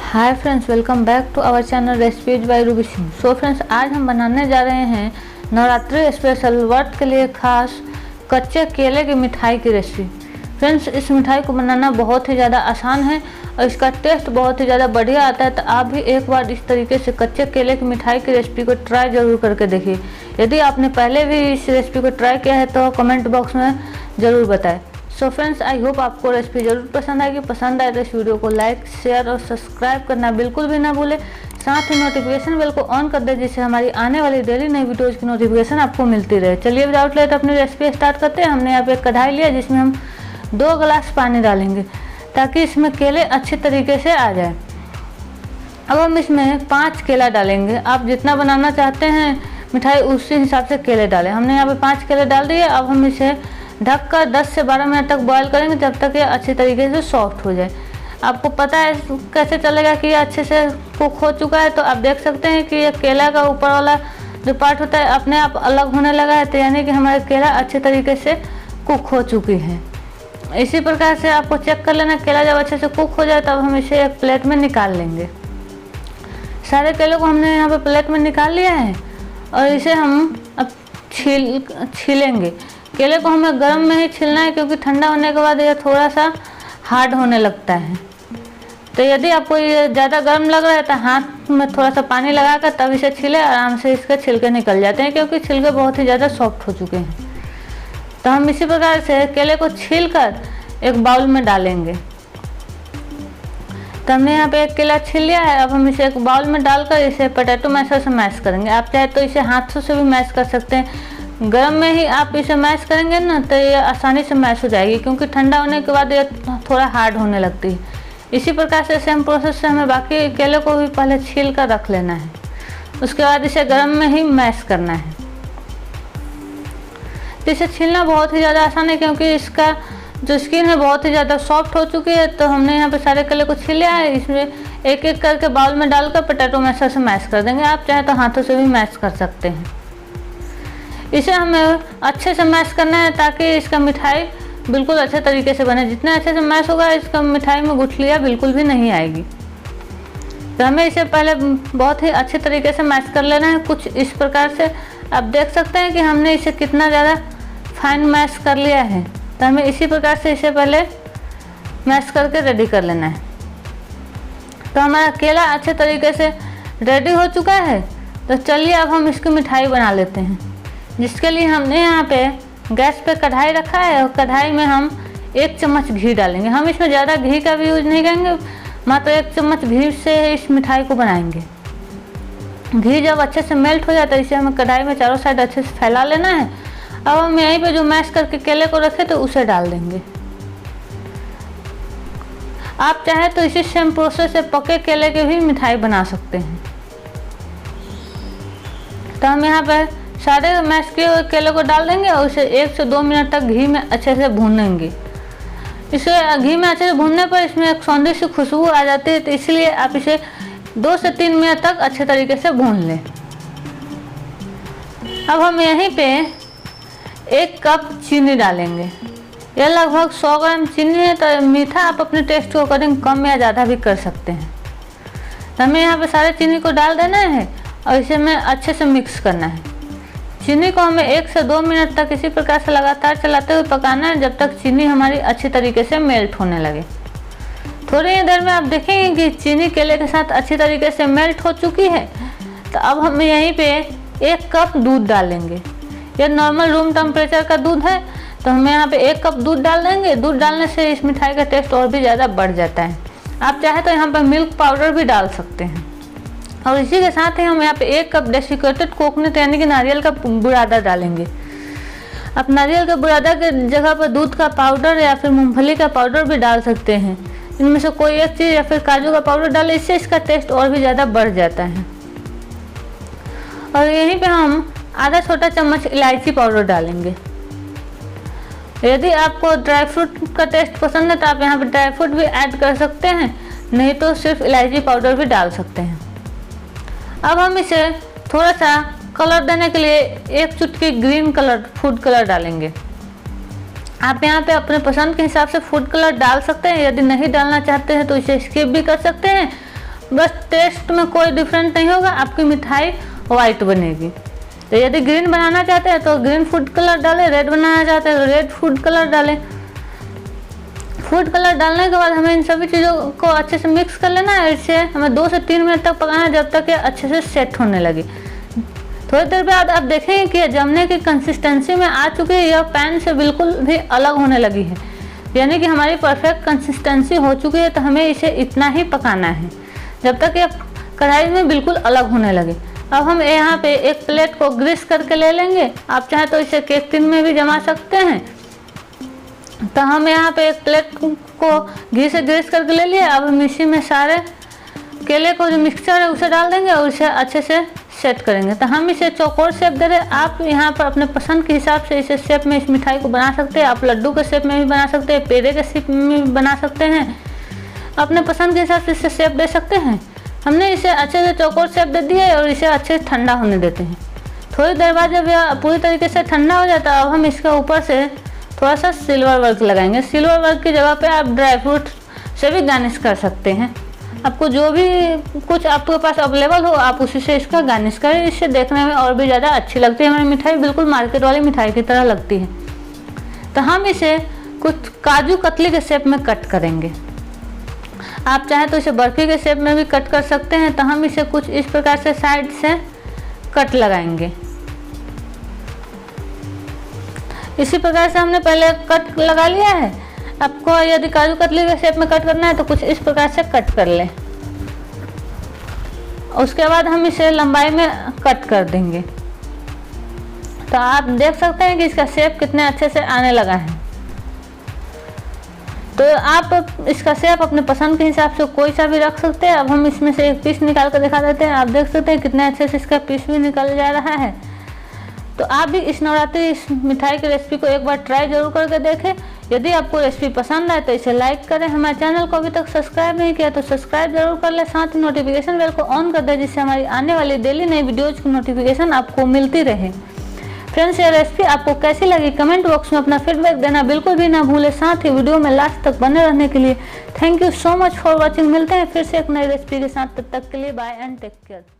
Hi friends, welcome back to our channel recipes by Ruby Singh. So friends, आज हम बनाने जा रहे हैं नवरात्रि स्पेशल व्रत के लिए खास कच्चे केले की मिठाई की रेसिपी। फ्रेंड्स, इस मिठाई को बनाना बहुत ही ज़्यादा आसान है और इसका टेस्ट बहुत ही ज़्यादा बढ़िया आता है। तो आप भी एक बार इस तरीके से कच्चे केले की मिठाई की रेसिपी को ट्राई ज़रूर करके देखिए। यदि आपने पहले भी इस रेसिपी को ट्राई किया है तो कमेंट बॉक्स में ज़रूर बताएं। सो फ्रेंड्स, आई होप आपको रेसिपी ज़रूर पसंद आएगी। पसंद आए तो इस वीडियो को लाइक, शेयर और सब्सक्राइब करना बिल्कुल भी ना भूलें। साथ ही नोटिफिकेशन बेल को ऑन कर दें जिससे हमारी आने वाली डेली नई वीडियोज़ की नोटिफिकेशन आपको मिलती रहे। चलिए विदाउट लेट अपनी रेसिपी स्टार्ट करते हैं। हमने यहाँ पे एक कढ़ाई लिया जिसमें हम 2 गिलास पानी डालेंगे ताकि इसमें केले अच्छे तरीके से आ जाए। अब हम इसमें 5 केला डालेंगे। आप जितना बनाना चाहते हैं मिठाई उसी हिसाब से केले डालें। हमने यहाँ पे 5 केले डाल दिए। अब हम इसे ढककर 10 से 12 मिनट तक बॉईल करेंगे जब तक ये अच्छी तरीके से सॉफ्ट हो जाए। आपको पता है कैसे चलेगा कि ये अच्छे से कुक हो चुका है। तो आप देख सकते हैं कि ये केला का ऊपर वाला जो पार्ट होता है अपने आप अलग होने लगा है। तो यानी कि हमारा केला अच्छे तरीके से कुक हो चुकी है। इसी प्रकार से आपको चेक कर लेना। केला जब अच्छे से कुक हो जाए तब हम इसे एक प्लेट में निकाल लेंगे। सारे केलों को हमने यहाँ पे प्लेट में निकाल लिया है और इसे हम अब छीलेंगे। केले को हमें गर्म में ही छीलना है क्योंकि ठंडा होने के बाद ये थोड़ा सा हार्ड होने लगता है। तो यदि आपको ये ज़्यादा गर्म लग रहा है तो हाथ में थोड़ा सा पानी लगाकर तब इसे छीलें। आराम से इसके छिलके निकल जाते हैं क्योंकि छिलके बहुत ही ज़्यादा सॉफ्ट हो चुके हैं। तो हम इसी प्रकार से केले को छीलकर एक बाउल में डालेंगे। तो हमने यहाँ पे एक केला छील लिया है। अब हम इसे एक बाउल में डालकर इसे पोटैटो मैशर से मैश करेंगे। आप चाहे तो इसे हाथों से भी मैश कर सकते हैं। गर्म में ही आप इसे मैश करेंगे ना तो ये आसानी से मैश हो जाएगी क्योंकि ठंडा होने के बाद ये थोड़ा हार्ड होने लगती है। इसी प्रकार से सेम प्रोसेस से हमें बाकी केले को भी पहले छील कर रख लेना है। उसके बाद इसे गर्म में ही मैश करना है। तो इसे छीलना बहुत ही ज़्यादा आसान है क्योंकि इसका जो स्किन है बहुत ही ज़्यादा सॉफ्ट हो चुकी है। तो हमने यहाँ पे सारे केले को छील लिया है। इसमें एक एक करके बाउल में डालकर पोटैटो मैशर से मैश कर देंगे। आप चाहे तो हाथों से भी मैश कर सकते हैं। इसे हमें अच्छे से मैश करना है ताकि इसका मिठाई बिल्कुल अच्छे तरीके से बने। जितने अच्छे से मैश होगा इसका मिठाई में गुठलियाँ बिल्कुल भी नहीं आएगी। तो हमें इसे पहले बहुत ही अच्छे तरीके से मैश कर लेना है। कुछ इस प्रकार से आप देख सकते हैं कि हमने इसे कितना ज़्यादा फाइन मैश कर लिया है। तो हमें इसी प्रकार से इसे पहले मैश करके रेडी कर लेना है। तो हमारा केला अच्छे तरीके से रेडी हो चुका है। तो चलिए अब हम इसकी मिठाई बना लेते हैं। जिसके लिए हमने यहाँ पे गैस पे कढ़ाई रखा है और कढ़ाई में हम 1 चम्मच घी डालेंगे। हम इसमें ज़्यादा घी का भी यूज नहीं करेंगे, मात्र 1 चम्मच घी से इस मिठाई को बनाएंगे। घी जब अच्छे से मेल्ट हो जाता है इसे हमें कढ़ाई में चारों साइड अच्छे से फैला लेना है। अब हम यहीं पे जो मैश करके केले को रखे तो उसे डाल देंगे। आप चाहे तो इसी सेम प्रोसेस से पके केले की भी मिठाई बना सकते हैं। तो हम यहाँ पे सारे मैश किए हुए केले को डाल देंगे और उसे 1 से 2 मिनट तक घी में अच्छे से भूनेंगे। इसे घी में अच्छे से भूनने पर इसमें एक सौंधी सी खुशबू आ जाती है। तो इसलिए आप इसे 2 से 3 मिनट तक अच्छे तरीके से भून लें। अब हम यहीं पे 1 कप चीनी डालेंगे। यह लगभग 100 ग्राम चीनी है। तो मीठा आप अपने टेस्ट के अकॉर्डिंग कम या ज़्यादा भी कर सकते हैं। तो हमें यहाँ पे सारे चीनी को डाल देना है और इसे हमें अच्छे से मिक्स करना है। चीनी को हमें 1 से 2 मिनट तक इसी प्रकार से लगातार चलाते हुए पकाना है जब तक चीनी हमारी अच्छी तरीके से मेल्ट होने लगे। थोड़ी ही देर में आप देखेंगे कि चीनी केले के साथ अच्छी तरीके से मेल्ट हो चुकी है। तो अब हम यहीं पे 1 कप दूध डालेंगे। यह नॉर्मल रूम टेम्परेचर का दूध है। तो हमें यहाँ पे 1 कप दूध डाल देंगे। दूध डालने से इस मिठाई का टेस्ट और भी ज़्यादा बढ़ जाता है। आप चाहे तो यहाँ पर मिल्क पाउडर भी डाल सकते हैं। और इसी के साथ ही हम यहाँ पे 1 कप डेसिकेटेड कोकोनट यानी कि नारियल का बुरादा डालेंगे। आप नारियल के बुरादा के जगह पर दूध का पाउडर या फिर मूंगफली का पाउडर भी डाल सकते हैं। इनमें से कोई एक चीज़ या फिर काजू का पाउडर डालें, इससे इसका टेस्ट और भी ज़्यादा बढ़ जाता है। और यहीं पे हम आधा छोटा चम्मच इलायची पाउडर डालेंगे। यदि आपको ड्राई फ्रूट का टेस्ट पसंद है तो आप यहाँ पे ड्राई फ्रूट भी ऐड कर सकते हैं, नहीं तो सिर्फ इलायची पाउडर भी डाल सकते हैं। अब हम इसे थोड़ा सा कलर देने के लिए 1 चुटकी ग्रीन कलर फूड कलर डालेंगे। आप यहाँ पे अपने पसंद के हिसाब से फूड कलर डाल सकते हैं। यदि नहीं डालना चाहते हैं तो इसे स्किप भी कर सकते हैं बस टेस्ट में कोई डिफरेंट नहीं होगा, आपकी मिठाई वाइट बनेगी। तो यदि ग्रीन बनाना चाहते हैं तो ग्रीन फूड कलर डालें, रेड बनाना चाहते हैं तो रेड फूड कलर डालें। फूड कलर डालने के बाद हमें इन सभी चीज़ों को अच्छे से मिक्स कर लेना है। इसे हमें 2 से 3 मिनट तक पकाना है, जब तक ये अच्छे से सेट होने लगे। थोड़ी देर बाद आप देखेंगे कि ये जमने की कंसिस्टेंसी में आ चुकी है, यह पैन से बिल्कुल भी अलग होने लगी है, यानी कि हमारी परफेक्ट कंसिस्टेंसी हो चुकी है। तो हमें इसे इतना ही पकाना है जब तक ये कढ़ाई में बिल्कुल अलग होने लगे। अब हम यहाँ पे एक प्लेट को ग्रीस करके ले लेंगे। आप चाहें तो इसे केक टिन में भी जमा सकते हैं। तो हम यहाँ पे एक प्लेट को घी से ग्रीस करके ले लिए। अब हम इसी में सारे केले को जो मिक्सचर है उसे डाल देंगे और इसे अच्छे से सेट करेंगे। तो हम इसे चौकोर शेप दे रहे हैं। आप यहाँ पर अपने पसंद के हिसाब से इसे शेप में इस मिठाई को बना सकते हैं। आप लड्डू के शेप में भी बना सकते हैं, पेड़े के शेप में भी बना सकते हैं, अपने पसंद के हिसाब से इसे शेप दे सकते हैं। हमने इसे अच्छे से चौकोर शेप दे दिया है और इसे अच्छे से ठंडा होने देते हैं। थोड़ी देर बाद जब यह पूरी तरीके से ठंडा हो जाता है, अब हम इसके ऊपर से थोड़ा सा सिल्वर वर्क लगाएंगे। सिल्वर वर्क की जगह पे आप ड्राई फ्रूट से भी गार्निश कर सकते हैं। आपको जो भी कुछ आपके पास अवेलेबल हो आप उसी से इसका गार्निश करें। इससे देखने में और भी ज़्यादा अच्छी लगती है। हमारी मिठाई बिल्कुल मार्केट वाली मिठाई की तरह लगती है। तो हम इसे कुछ काजू कतली के शेप में कट करेंगे। आप चाहें तो इसे बर्फी के शेप में भी कट कर सकते हैं। तो हम इसे कुछ इस प्रकार से साइड से कट लगाएंगे। इसी प्रकार से हमने पहले कट लगा लिया है। आपको यदि काजू कतली के शेप में कट करना है तो कुछ इस प्रकार से कट कर लें। उसके बाद हम इसे लंबाई में कट कर देंगे। तो आप देख सकते हैं कि इसका शेप कितने अच्छे से आने लगा है। तो आप इसका शेप अपने पसंद के हिसाब से कोई सा भी रख सकते हैं। अब हम इसमें से एक पीस निकाल कर दिखा देते हैं। आप देख सकते हैं कितने अच्छे से इसका पीस भी निकल जा रहा है। तो आप भी इस नवरात्रि इस मिठाई की रेसिपी को एक बार ट्राई जरूर करके देखें। यदि आपको रेसिपी पसंद आए तो इसे लाइक करें। हमारे चैनल को अभी तक सब्सक्राइब नहीं किया तो सब्सक्राइब जरूर कर लें। साथ ही नोटिफिकेशन बेल को ऑन कर दें, जिससे हमारी आने वाली डेली नई वीडियोज़ की नोटिफिकेशन आपको मिलती रहे। फ्रेंड्स, ये रेसिपी आपको कैसी लगी कमेंट बॉक्स में अपना फीडबैक देना बिल्कुल भी ना भूलें। साथ ही वीडियो में लास्ट तक बने रहने के लिए thank you so much for watching. मिलते हैं फिर से एक नई रेसिपी के साथ। तब तक के लिए बाय एंड टेक केयर।